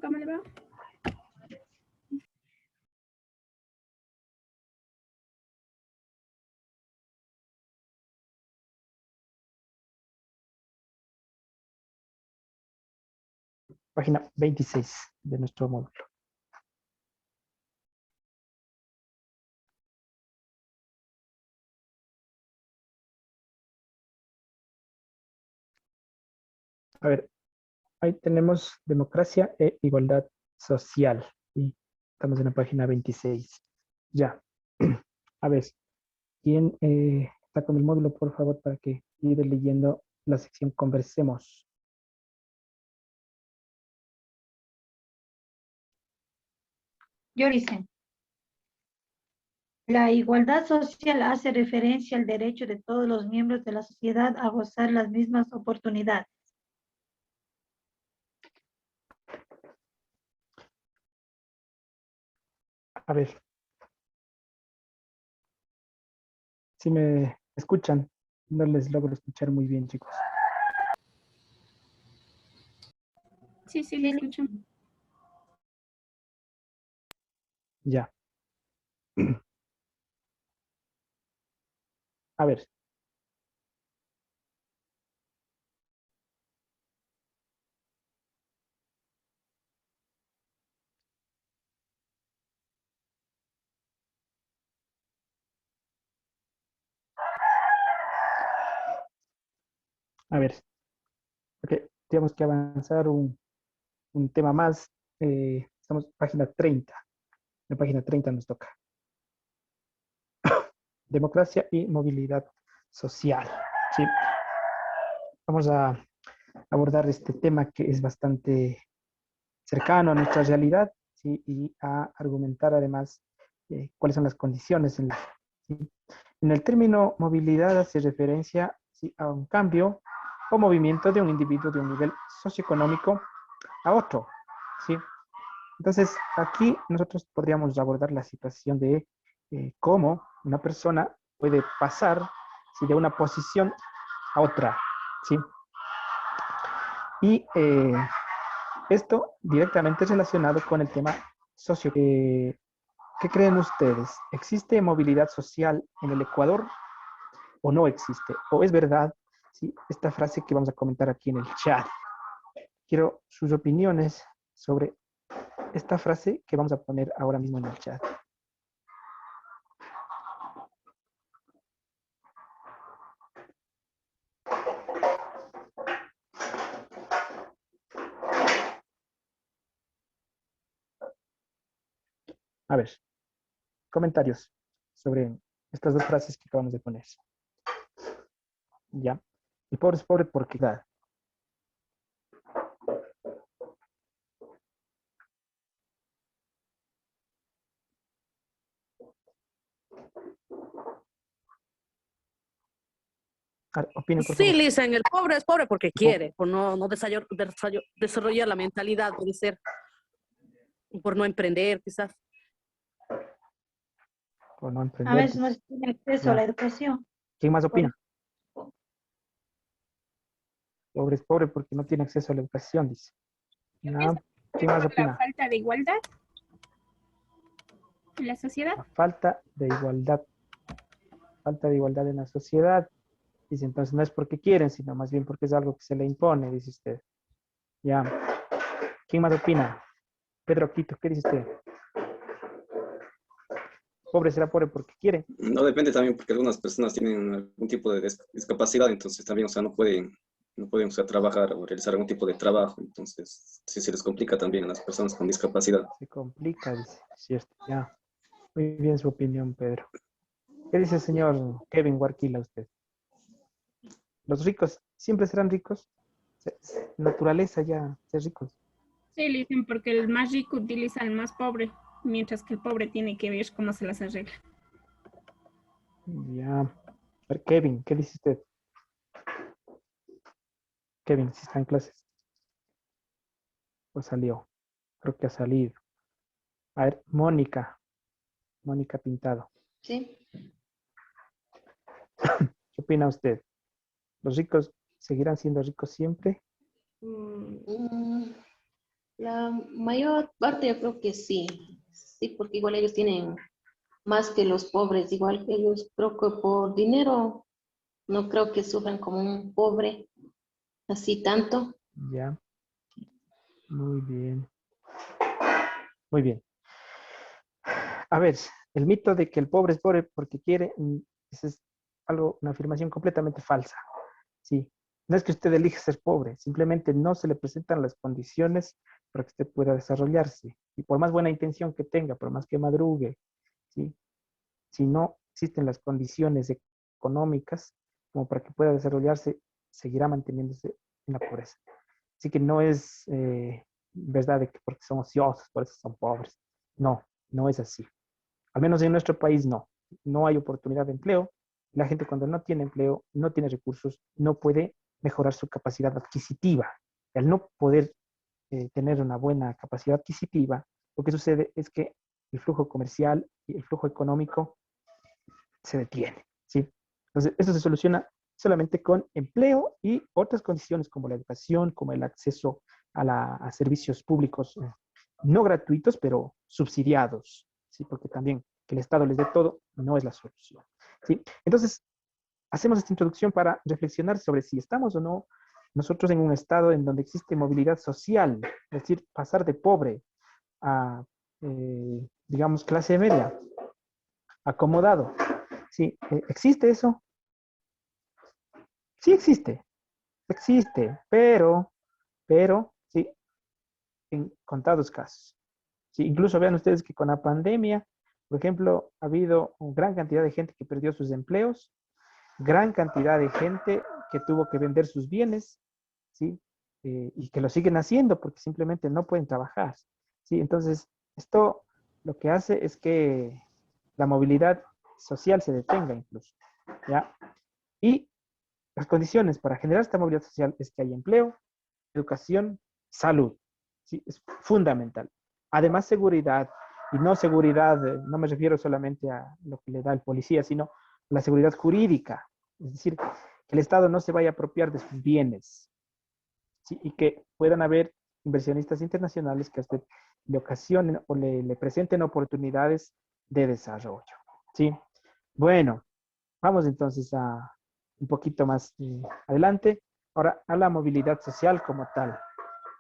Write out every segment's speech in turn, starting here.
¿Cómo le va? Página 26 de nuestro módulo. A ver, ahí tenemos democracia e igualdad social. ¿Sí? Estamos en la página 26. Ya. A ver, ¿quién está con el módulo, por favor, para que ir leyendo la sección Conversemos? Yo hice. La igualdad social hace referencia al derecho de todos los miembros de la sociedad a gozar las mismas oportunidades. A ver. Si me escuchan, no les logro escuchar muy bien, chicos. Sí, sí, le escucho. Ya. A ver. A ver. Ok, tenemos que avanzar un tema más. Estamos en página 30. En página 30 nos toca. Democracia y movilidad social. Sí. Vamos a abordar este tema que es bastante cercano a nuestra realidad, ¿sí? Y a argumentar además cuáles son las condiciones. ¿Sí? En el término movilidad hace referencia, ¿sí?, a un cambio o movimiento de un individuo de un nivel socioeconómico a otro. ¿Sí? Entonces, aquí nosotros podríamos abordar la situación de cómo una persona puede pasar, ¿sí?, de una posición a otra. ¿Sí? Y esto directamente relacionado con el tema socio. ¿Qué creen ustedes? ¿Existe movilidad social en el Ecuador o no existe? ¿O es verdad, sí, esta frase que vamos a comentar aquí en el chat? Quiero sus opiniones sobre esta frase que vamos a poner ahora mismo en el chat. A ver, comentarios sobre estas dos frases que acabamos de poner. ¿Ya? El pobre es pobre porque da. Opinen, por Sí, favor. Lisen, el pobre es pobre porque quiere, por no desarrollar la mentalidad, puede ser, por no emprender, quizás. Por no A emprender. veces no se tiene acceso a la educación. ¿Quién más opina? Pobre es pobre porque no tiene acceso a la educación, dice. No. ¿Quién más ¿Por la opina? falta de igualdad en la sociedad? La falta de igualdad. Falta de igualdad en la sociedad. Dice, entonces no es porque quieren, sino más bien porque es algo que se le impone, dice usted. Ya. ¿Quién más opina? Pedro Quito, ¿qué dice usted? Pobre será pobre porque quiere. No, depende también porque algunas personas tienen algún tipo de discapacidad, entonces también, o sea, no pueden o sea, trabajar o realizar algún tipo de trabajo, entonces sí se les complica también a las personas con discapacidad. Se complica, dice. Cierto, ya. Muy bien su opinión, Pedro. ¿Qué dice el señor Kevin Warquila usted? ¿Los ricos siempre serán ricos? Naturaleza ya, ser ricos. Sí, le dicen porque el más rico utiliza al más pobre, mientras que el pobre tiene que ver cómo se las arregla. Ya. A ver, Kevin, ¿qué dice usted? Kevin, si está en clases. O salió. Creo que ha salido. A ver, Mónica. Mónica Pintado. Sí. ¿Qué opina usted? ¿Los ricos seguirán siendo ricos siempre? La mayor parte yo creo que sí. Sí, porque igual ellos tienen más que los pobres. Igual que ellos, creo que por dinero no creo que sufran como un pobre así tanto. Ya, muy bien, muy bien. A ver, el mito de que el pobre es pobre porque quiere, esa es algo, una afirmación completamente falsa. Sí, no es que usted elija ser pobre, simplemente no se le presentan las condiciones para que usted pueda desarrollarse. Y por más buena intención que tenga, por más que madrugue, ¿sí? Si no existen las condiciones económicas como para que pueda desarrollarse, seguirá manteniéndose en la pobreza. Así que no es verdad de que porque son ociosos, por eso son pobres. No, no es así. Al menos en nuestro país no. No hay oportunidad de empleo. La gente cuando no tiene empleo, no tiene recursos, no puede mejorar su capacidad adquisitiva. Al no poder tener una buena capacidad adquisitiva, lo que sucede es que el flujo comercial y el flujo económico se detiene, ¿sí? Entonces, eso se soluciona solamente con empleo y otras condiciones como la educación, como el acceso a servicios públicos no gratuitos, pero subsidiados, ¿sí? Porque también que el Estado les dé todo no es la solución, ¿sí? Entonces, hacemos esta introducción para reflexionar sobre si estamos o no nosotros en un estado en donde existe movilidad social, es decir, pasar de pobre a, digamos, clase media, acomodado. Sí, ¿existe eso? Sí existe, pero, sí, en contados casos. Sí, incluso vean ustedes que con la pandemia, por ejemplo, ha habido una gran cantidad de gente que perdió sus empleos, gran cantidad de gente que tuvo que vender sus bienes, ¿sí? Y que lo siguen haciendo porque simplemente no pueden trabajar, ¿sí? Entonces, esto lo que hace es que la movilidad social se detenga incluso, ¿ya? Y las condiciones para generar esta movilidad social es que haya empleo, educación, salud, ¿sí? Es fundamental. Además, seguridad, y no seguridad, no me refiero solamente a lo que le da el policía, sino la seguridad jurídica, es decir, que el Estado no se vaya a apropiar de sus bienes, ¿sí? Y que puedan haber inversionistas internacionales que a usted le ocasionen o le presenten oportunidades de desarrollo, ¿sí? Bueno, vamos entonces a un poquito más adelante. Ahora, a la movilidad social como tal,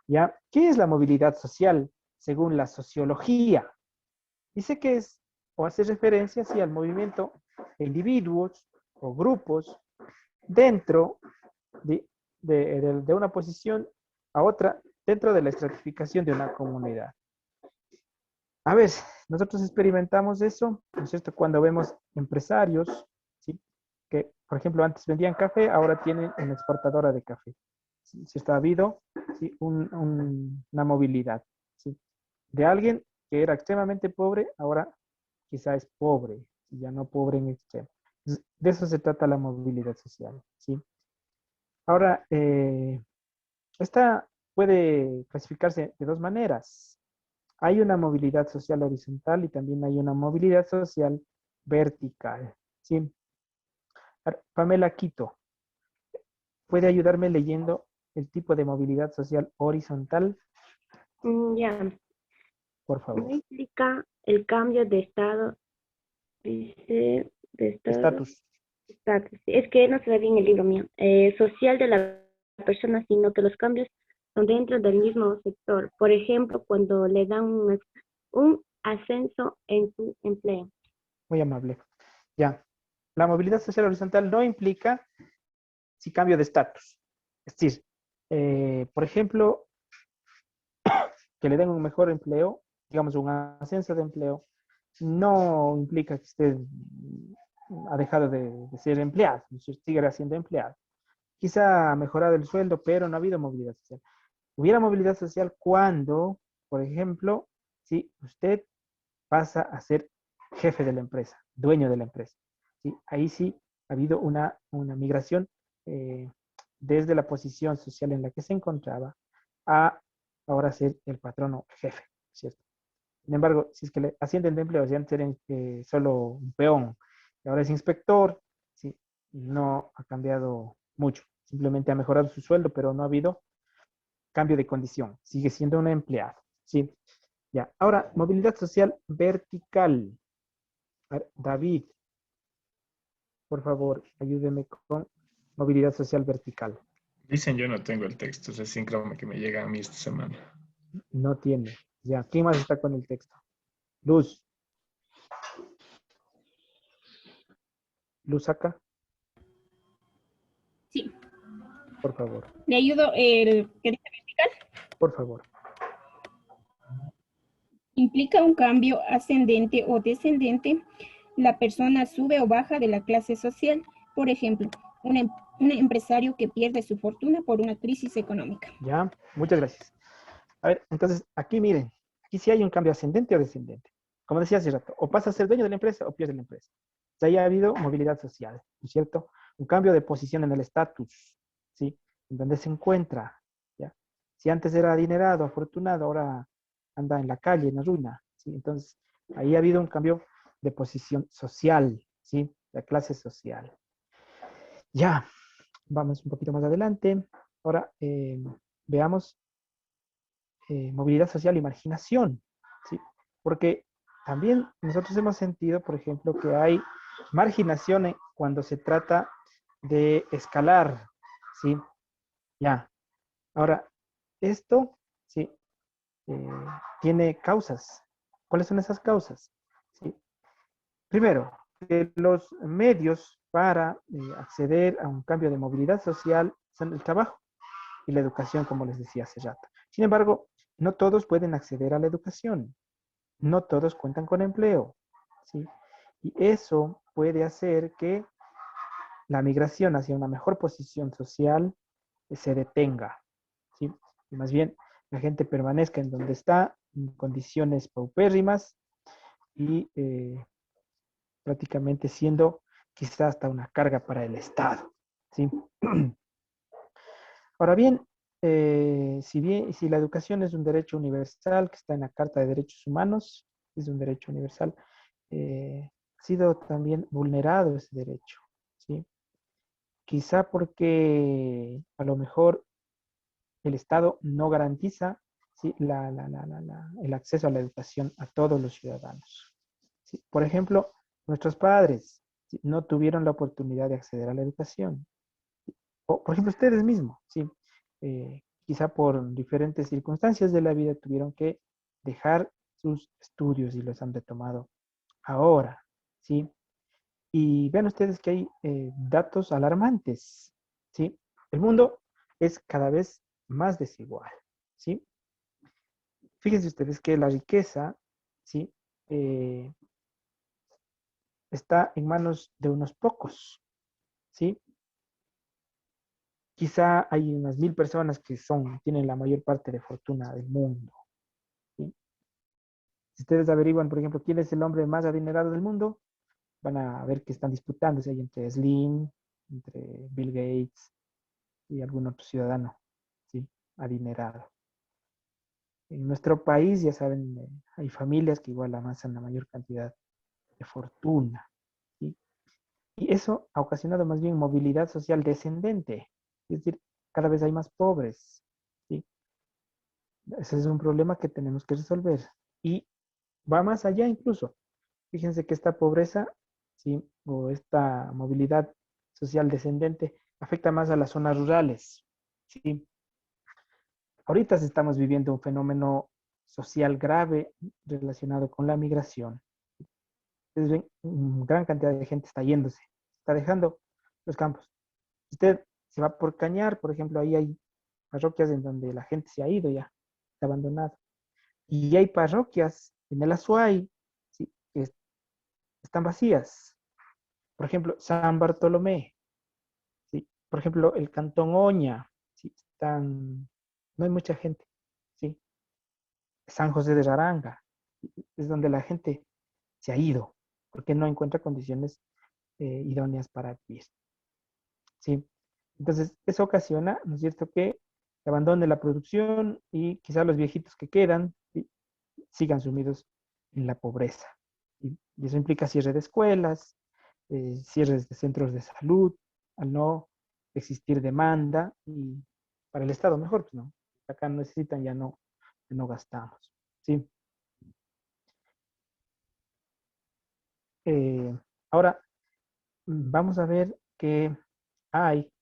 ¿ya? ¿Qué es la movilidad social según la sociología? Dice que es o hace referencia así al movimiento de individuos o grupos dentro de, de una posición a otra dentro de la estratificación de una comunidad. A ver, nosotros experimentamos eso, ¿no es cierto? Cuando vemos empresarios, ¿sí? Que, por ejemplo, antes vendían café, ahora tienen una exportadora de café. ¿Sí? ¿Cierto? Ha habido, ¿sí? Una movilidad, ¿sí? De alguien que era extremadamente pobre, ahora quizá es pobre, ya no pobre en extremo. Entonces, de eso se trata la movilidad social, ¿sí? Ahora, esta puede clasificarse de dos maneras. Hay una movilidad social horizontal y también hay una movilidad social vertical, ¿sí? Pamela Quito, ¿puede ayudarme leyendo el tipo de movilidad social horizontal? Ya, Por no favor. implica el cambio de estado, dice, de estado, Estatus. estatus. Es que no se ve bien el libro mío, social de la persona, sino que los cambios son dentro del mismo sector. Por ejemplo, cuando le dan un ascenso en su empleo. Muy amable. Ya. La movilidad social horizontal no implica si cambio de estatus. Es decir, por ejemplo, que le den un mejor empleo, digamos un ascenso de empleo, no implica que usted ha dejado de ser empleado, sigue siendo empleado. Quizá ha mejorado el sueldo, pero no ha habido movilidad social. Hubiera movilidad social cuando, por ejemplo, si usted pasa a ser jefe de la empresa, dueño de la empresa. ¿Sí? Ahí sí ha habido una migración desde la posición social en la que se encontraba a ahora ser el patrono, el jefe, ¿cierto? Sin embargo, si es que le ascienden de empleo, si antes era solo un peón y ahora es inspector, ¿sí? No ha cambiado mucho. Simplemente ha mejorado su sueldo, pero no ha habido cambio de condición, sigue siendo un empleado, ¿sí? Ya, ahora, movilidad social vertical. A ver, David, por favor, ayúdeme con movilidad social vertical. Dicen, yo no tengo el texto, recién creo que me llega a mí esta semana. No tiene. Ya, ¿quién más está con el texto? Luz. Luz acá, Sí. por favor, Le ayudo. El que dice vertical por favor. implica un cambio ascendente o descendente. La persona sube o baja de la clase social. Por ejemplo, un empresario que pierde su fortuna por una crisis económica. Ya, muchas gracias. A ver, entonces, aquí miren, aquí sí hay un cambio ascendente o descendente. Como decía hace rato, o pasa a ser dueño de la empresa o pierde la empresa. O sea, ya ha habido movilidad social, ¿no es cierto? Un cambio de posición en el estatus, ¿sí? En donde se encuentra, ¿ya? Si antes era adinerado, afortunado, ahora anda en la calle, en la ruina, ¿sí? Entonces, ahí ha habido un cambio de posición social, ¿sí? La clase social. Ya, vamos un poquito más adelante. Ahora, veamos movilidad social y marginación, ¿sí? Porque también nosotros hemos sentido, por ejemplo, que hay marginación cuando se trata de escalar, ¿sí? Ya. Ahora, esto, ¿sí? eh, tiene causas. ¿Cuáles son esas causas? ¿Sí? Primero, que los medios para acceder a un cambio de movilidad social son el trabajo y la educación, como les decía hace rato. Sin embargo, no todos pueden acceder a la educación, no todos cuentan con empleo, ¿sí? Y eso puede hacer que la migración hacia una mejor posición social se detenga, ¿sí? Y más bien la gente permanezca en donde está, en condiciones paupérrimas y prácticamente siendo quizás hasta una carga para el Estado, ¿sí? Ahora bien, si la educación es un derecho universal que está en la Carta de Derechos Humanos, es un derecho universal, ha sido también vulnerado ese derecho, ¿sí? Quizá porque a lo mejor el Estado no garantiza, ¿sí? El acceso a la educación a todos los ciudadanos, ¿sí? Por ejemplo, nuestros padres, ¿sí? No tuvieron la oportunidad de acceder a la educación. O, por ejemplo, ustedes mismos, ¿sí? Quizá por diferentes circunstancias de la vida tuvieron que dejar sus estudios y los han retomado ahora, ¿sí? Y vean ustedes que hay datos alarmantes, ¿sí? El mundo es cada vez más desigual, ¿sí? Fíjense ustedes que la riqueza, ¿sí? Eh, está en manos de unos pocos, ¿sí? Quizá hay unas 1000 personas que tienen la mayor parte de fortuna del mundo, ¿sí? Si ustedes averiguan, por ejemplo, quién es el hombre más adinerado del mundo, van a ver que están disputándose ahí entre Slim, entre Bill Gates y algún otro ciudadano, ¿sí? Adinerado. En nuestro país, ya saben, hay familias que igual amasan la mayor cantidad de fortuna, ¿sí? Y eso ha ocasionado más bien movilidad social descendente, es decir, cada vez hay más pobres, ¿sí? Ese es un problema que tenemos que resolver. Y va más allá incluso. Fíjense que esta pobreza, ¿sí? O esta movilidad social descendente afecta más a las zonas rurales, ¿sí? Ahorita estamos viviendo un fenómeno social grave relacionado con la migración. Ustedes ven, gran cantidad de gente está yéndose, está dejando los campos. Usted se va por Cañar, por ejemplo, ahí hay parroquias en donde la gente se ha ido ya, está abandonado. Y hay parroquias en el Azuay, ¿sí? Que están vacías. Por ejemplo, San Bartolomé, ¿sí? Por ejemplo, el Cantón Oña, ¿sí? No hay mucha gente, ¿sí? San José de Raranga, es donde la gente se ha ido, porque no encuentra condiciones idóneas para vivir, ¿sí? Entonces, eso ocasiona, ¿no es cierto?, que se abandone la producción y quizás los viejitos que quedan, ¿sí? Sigan sumidos en la pobreza, ¿sí? Y eso implica cierre de escuelas, cierres de centros de salud, al no existir demanda y para el Estado mejor, pues no, acá no necesitan, ya no gastamos. ¿Sí? Ahora, vamos a ver que hay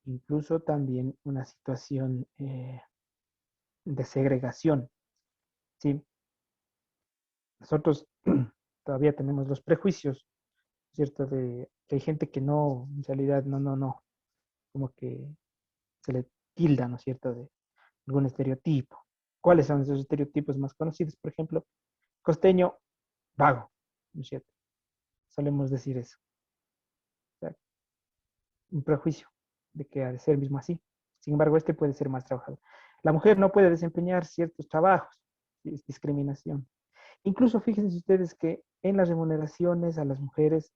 incluso también una situación de segregación. ¿Sí? Nosotros todavía tenemos los prejuicios, ¿cierto? De que hay gente que no, en realidad, no, como que se le tilda, ¿no es cierto?, de algún estereotipo. ¿Cuáles son esos estereotipos más conocidos? Por ejemplo, costeño, vago, ¿no es cierto? Solemos decir eso. O sea, un prejuicio de que ha de ser mismo así. Sin embargo, este puede ser más trabajado. La mujer no puede desempeñar ciertos trabajos, es discriminación. Incluso fíjense ustedes que en las remuneraciones a las mujeres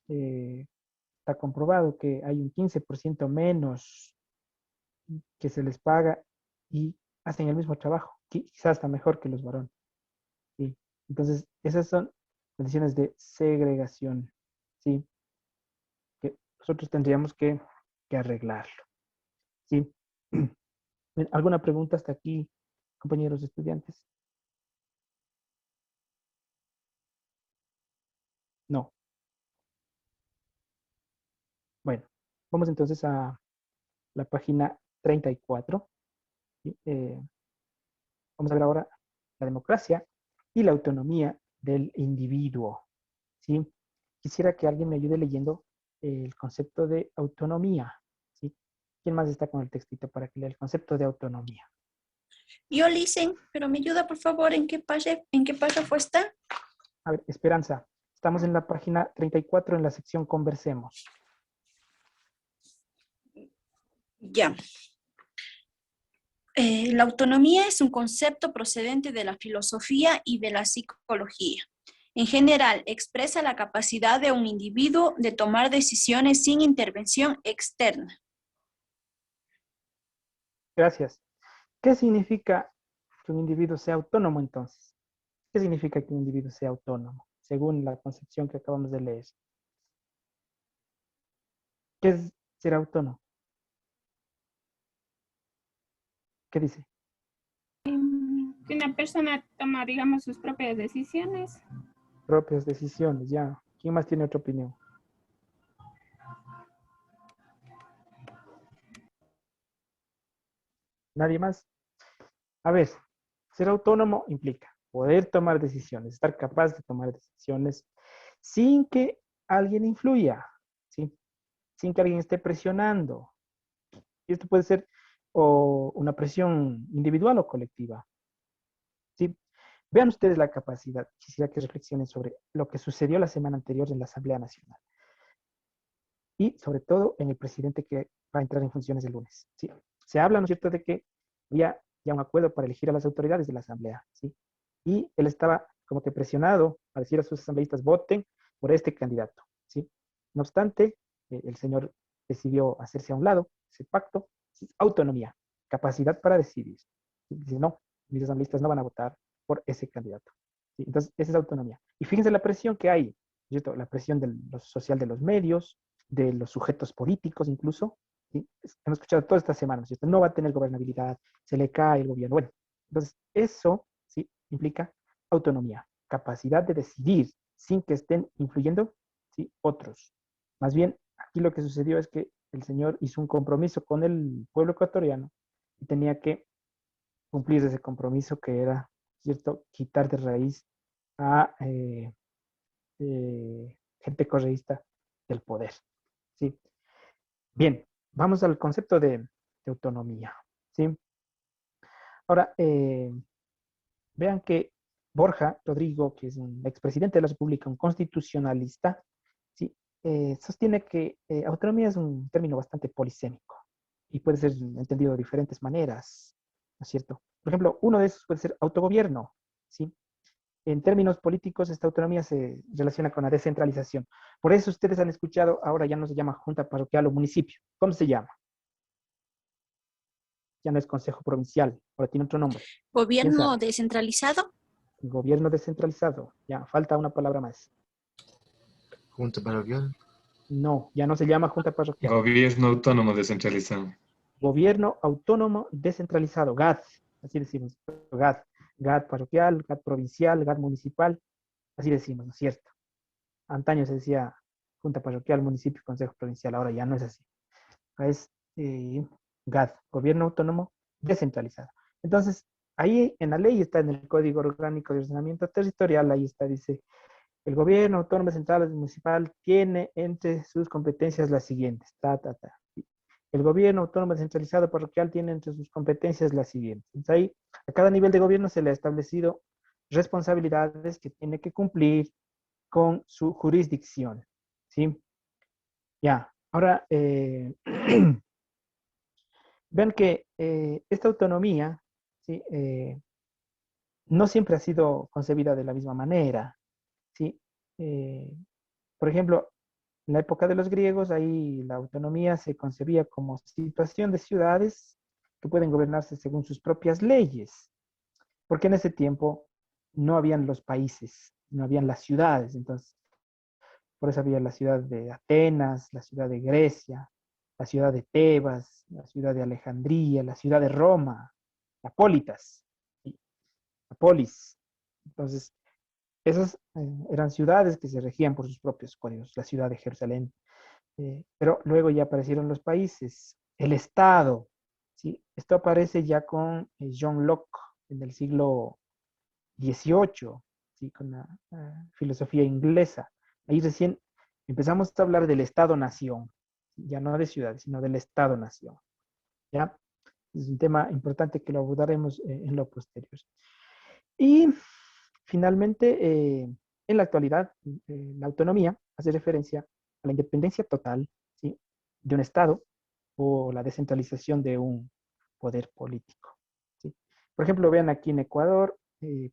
está comprobado que hay un 15% menos que se les paga y hacen el mismo trabajo, quizás hasta mejor que los varones. ¿Sí? Entonces, esas son condiciones de segregación, ¿sí? Que nosotros tendríamos que arreglarlo. ¿Sí? ¿Alguna pregunta hasta aquí, compañeros estudiantes? No. Bueno, vamos entonces a la página 34. ¿Sí? Vamos a ver ahora la democracia y la autonomía del individuo. ¿Sí? Quisiera que alguien me ayude leyendo el concepto de autonomía. ¿Sí? ¿Quién más está con el textito para que lea el concepto de autonomía? Yo, Listen, pero me ayuda, por favor, ¿en qué párrafo está? A ver, Esperanza, estamos en la página 34 en la sección Conversemos. Ya. La autonomía es un concepto procedente de la filosofía y de la psicología. En general, expresa la capacidad de un individuo de tomar decisiones sin intervención externa. Gracias. ¿Qué significa que un individuo sea autónomo entonces? ¿Qué significa que un individuo sea autónomo, según la concepción que acabamos de leer? ¿Qué es ser autónomo? ¿Qué dice? Que una persona toma, digamos, sus propias decisiones. Propias decisiones, ya. ¿Quién más tiene otra opinión? ¿Nadie más? A ver, ser autónomo implica poder tomar decisiones, estar capaz de tomar decisiones sin que alguien influya, ¿sí? Sin que alguien esté presionando. Y esto puede ser o una presión individual o colectiva. ¿Sí? Vean ustedes la capacidad. Quisiera que reflexionen sobre lo que sucedió la semana anterior en la Asamblea Nacional. Y sobre todo en el presidente que va a entrar en funciones el lunes. ¿Sí? Se habla, ¿no es cierto?, de que había ya un acuerdo para elegir a las autoridades de la Asamblea. ¿Sí? Y él estaba como que presionado a decir a sus asambleístas, voten por este candidato. ¿Sí? No obstante, el señor decidió hacerse a un lado, ese pacto, autonomía, capacidad para decidir. ¿Sí? Dice, no, mis asambleístas no van a votar por ese candidato. ¿Sí? Entonces, esa es autonomía. Y fíjense la presión que hay, ¿cierto? La presión social de los medios, de los sujetos políticos incluso. ¿Sí? Hemos escuchado toda esta semana, ¿cierto? No va a tener gobernabilidad, se le cae el gobierno. Bueno, entonces eso, ¿sí?, implica autonomía, capacidad de decidir sin que estén influyendo, ¿sí?, otros. Más bien, aquí lo que sucedió es que el señor hizo un compromiso con el pueblo ecuatoriano y tenía que cumplir ese compromiso que era, ¿cierto?, quitar de raíz a gente correísta del poder. ¿Sí? Bien, vamos al concepto de autonomía. ¿Sí? Ahora, vean que Borja Rodrigo, que es un expresidente de la República, un constitucionalista, ¿sí?, sostiene que autonomía es un término bastante polisémico y puede ser entendido de diferentes maneras, ¿no es cierto? Por ejemplo, uno de esos puede ser autogobierno, ¿sí? En términos políticos, esta autonomía se relaciona con la descentralización. Por eso ustedes han escuchado, ahora ya no se llama junta parroquial o municipio. ¿Cómo se llama? Ya no es consejo provincial, ahora tiene otro nombre. ¿Gobierno descentralizado? Gobierno descentralizado. Ya, falta una palabra más. Junta parroquial. No, ya no se llama junta parroquial. Gobierno autónomo descentralizado. Gobierno autónomo descentralizado, GAD, así decimos, GAD, GAD parroquial, GAD provincial, GAD municipal, así decimos, ¿no es cierto? Antaño se decía Junta Parroquial, Municipio, Consejo Provincial, ahora ya no es así. Ahora es GAD, Gobierno Autónomo Descentralizado. Entonces, ahí en la ley está, en el Código Orgánico de Ordenamiento Territorial, ahí está, dice, el Gobierno Autónomo Central Municipal tiene entre sus competencias las siguientes, El Gobierno Autónomo Descentralizado Parroquial tiene entre sus competencias las siguientes. Entonces, ahí, a cada nivel de gobierno se le ha establecido responsabilidades que tiene que cumplir con su jurisdicción, ¿sí? Ya, ahora, vean que esta autonomía, ¿sí? No siempre ha sido concebida de la misma manera, ¿sí? Por ejemplo, en la época de los griegos, ahí la autonomía se concebía como situación de ciudades que pueden gobernarse según sus propias leyes, porque en ese tiempo no habían los países, no habían las ciudades, entonces por eso había la ciudad de Atenas, la ciudad de Grecia, la ciudad de Tebas, la ciudad de Alejandría, la ciudad de Roma, la Politas, ¿sí? La polis. Entonces, esas eran ciudades que se regían por sus propios códigos, la ciudad de Jerusalén. Pero luego ya aparecieron los países, el Estado, ¿sí? Esto aparece ya con John Locke en el siglo XVIII, ¿sí? Con la filosofía inglesa. Ahí recién empezamos a hablar del Estado-nación, ya no de ciudades, sino del Estado-nación. ¿Ya? Es un tema importante que lo abordaremos en lo posterior. Y finalmente, en la actualidad, la autonomía hace referencia a la independencia total, ¿sí? De un Estado o la descentralización de un poder político, ¿sí? Por ejemplo, vean aquí en Ecuador,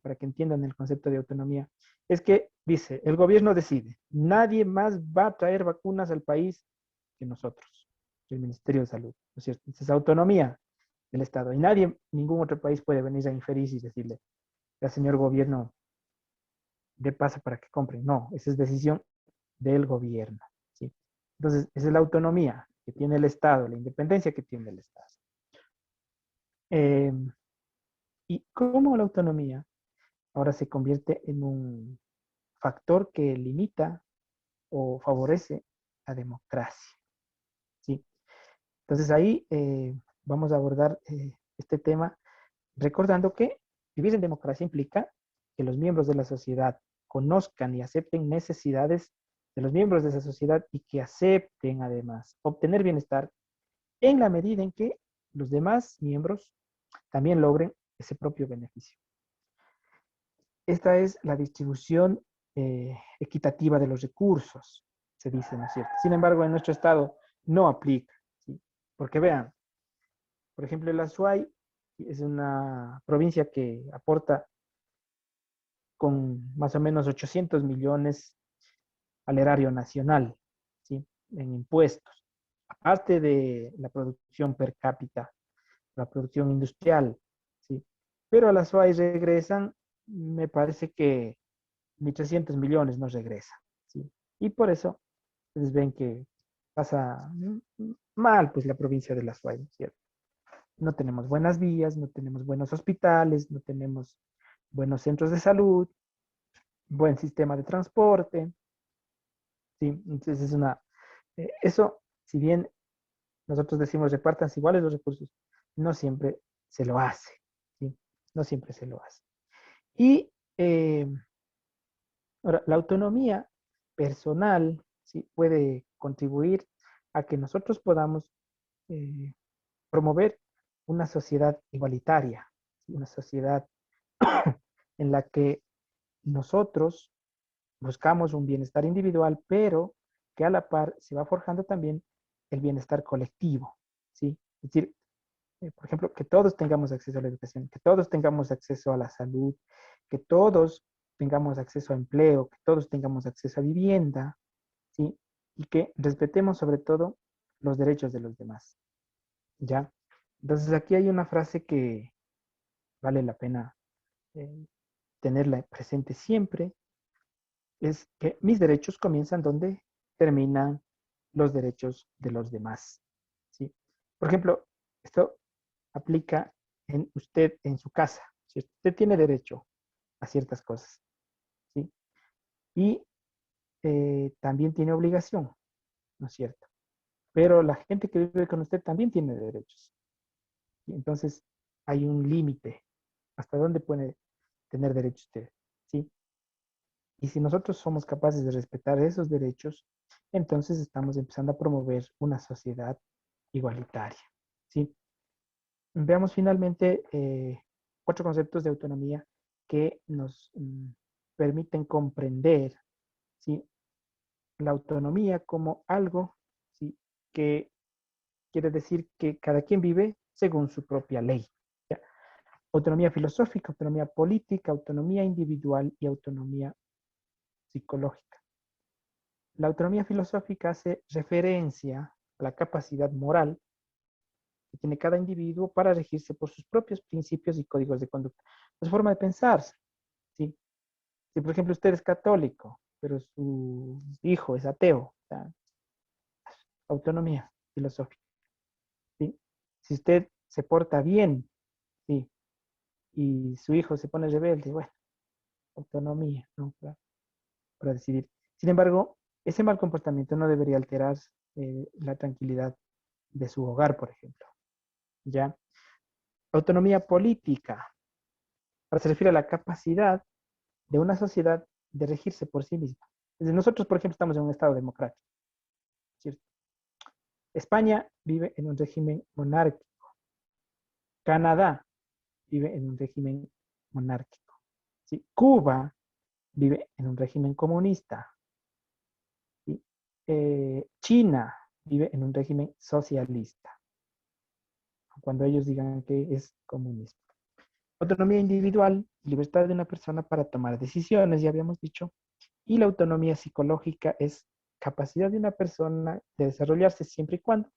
para que entiendan el concepto de autonomía, es que dice, el gobierno decide, nadie más va a traer vacunas al país que nosotros, el Ministerio de Salud, ¿no es cierto? Esa es autonomía del Estado. Y nadie, ningún otro país puede venir a inferir y decirle, ya señor gobierno, de paso para que compren. No, esa es decisión del gobierno, ¿sí? Entonces, esa es la autonomía que tiene el Estado, la independencia que tiene el Estado. Y cómo la autonomía ahora se convierte en un factor que limita o favorece la democracia, ¿sí? Entonces ahí vamos a abordar este tema recordando que vivir en democracia implica que los miembros de la sociedad conozcan y acepten necesidades de los miembros de esa sociedad y que acepten además obtener bienestar en la medida en que los demás miembros también logren ese propio beneficio. Esta es la distribución equitativa de los recursos, se dice, ¿no es cierto? Sin embargo, en nuestro estado no aplica, ¿sí? Porque vean, por ejemplo, el Azuay es una provincia que aporta con más o menos 800 millones al erario nacional, ¿sí? En impuestos. Aparte de la producción per cápita, la producción industrial, ¿sí? Pero a la SUAY regresan, me parece que ni 300 millones no regresan, ¿sí? Y por eso ustedes ven que pasa mal pues la provincia de la SUAY, ¿cierto? No tenemos buenas vías, no tenemos buenos hospitales, no tenemos buenos centros de salud, buen sistema de transporte, ¿sí? Entonces es eso, si bien nosotros decimos repartanse iguales los recursos, no siempre se lo hace, ¿sí? No siempre se lo hace. Y ahora, la autonomía personal, ¿sí? Puede contribuir a que nosotros podamos promover una sociedad igualitaria, ¿sí? Una sociedad en la que nosotros buscamos un bienestar individual, pero que a la par se va forjando también el bienestar colectivo, ¿sí? Es decir, por ejemplo, que todos tengamos acceso a la educación, que todos tengamos acceso a la salud, que todos tengamos acceso a empleo, que todos tengamos acceso a vivienda, ¿sí? Y que respetemos sobre todo los derechos de los demás, ¿ya? Entonces aquí hay una frase que vale la pena tenerla presente siempre, es que mis derechos comienzan donde terminan los derechos de los demás, ¿sí? Por ejemplo, Esto aplica en usted, en su casa. ¿Cierto? Usted tiene derecho a ciertas cosas, ¿sí? Y también tiene obligación, ¿no es cierto? Pero la gente que vive con usted también tiene derechos. Y entonces hay un límite. ¿Hasta dónde puede tener derecho usted? ¿Sí? Y si nosotros somos capaces de respetar esos derechos, entonces estamos empezando a promover una sociedad igualitaria. ¿Sí? Veamos finalmente 4 conceptos de autonomía que nos permiten comprender, ¿sí?, la autonomía como algo, ¿sí?, que quiere decir que cada quien vive según su propia ley. ¿Ya? Autonomía filosófica, autonomía política, autonomía individual y autonomía psicológica. La autonomía filosófica hace referencia a la capacidad moral que tiene cada individuo para regirse por sus propios principios y códigos de conducta. Es forma de pensar, ¿sí? Si, por ejemplo, usted es católico, pero su hijo es ateo, ¿ya? Autonomía filosófica, ¿sí? Si usted se porta bien, ¿sí?, y su hijo se pone rebelde, bueno, autonomía, ¿no?, para decidir. Sin embargo, ese mal comportamiento no debería alterar la tranquilidad de su hogar, por ejemplo. ¿Ya? Autonomía política, se refiere a la capacidad de una sociedad de regirse por sí misma. Nosotros, por ejemplo, estamos en un estado democrático, ¿cierto? España vive en un régimen monárquico. Canadá vive en un régimen monárquico. ¿Sí? Cuba vive en un régimen comunista. ¿Sí? China vive en un régimen socialista, cuando ellos digan que es comunismo. Autonomía individual, libertad de una persona para tomar decisiones, ya habíamos dicho. Y la autonomía psicológica es capacidad de una persona de desarrollarse siempre y cuando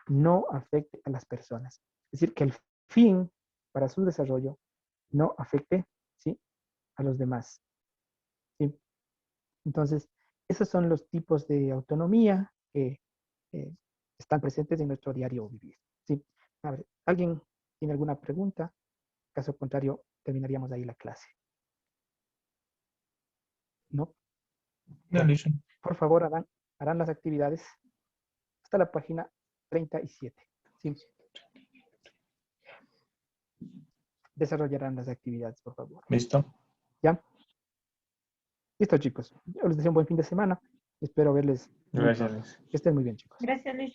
no afecte a las personas. Es decir, que el fin para su desarrollo no afecte, ¿sí?, a los demás. ¿Sí? Entonces, esos son los tipos de autonomía que están presentes en nuestro diario vivir. ¿Sí? A ver, ¿alguien tiene alguna pregunta? Caso contrario, terminaríamos ahí la clase. ¿No? No, Bueno, listo. por favor, harán las actividades hasta la página 37. ¿Sí? Desarrollarán las actividades, por favor. Listo. ¿Ya? Listo, chicos. Yo les deseo un buen fin de semana. Espero verles muy Gracias, pronto. Luis. Que estén muy bien, chicos. Gracias, Luis.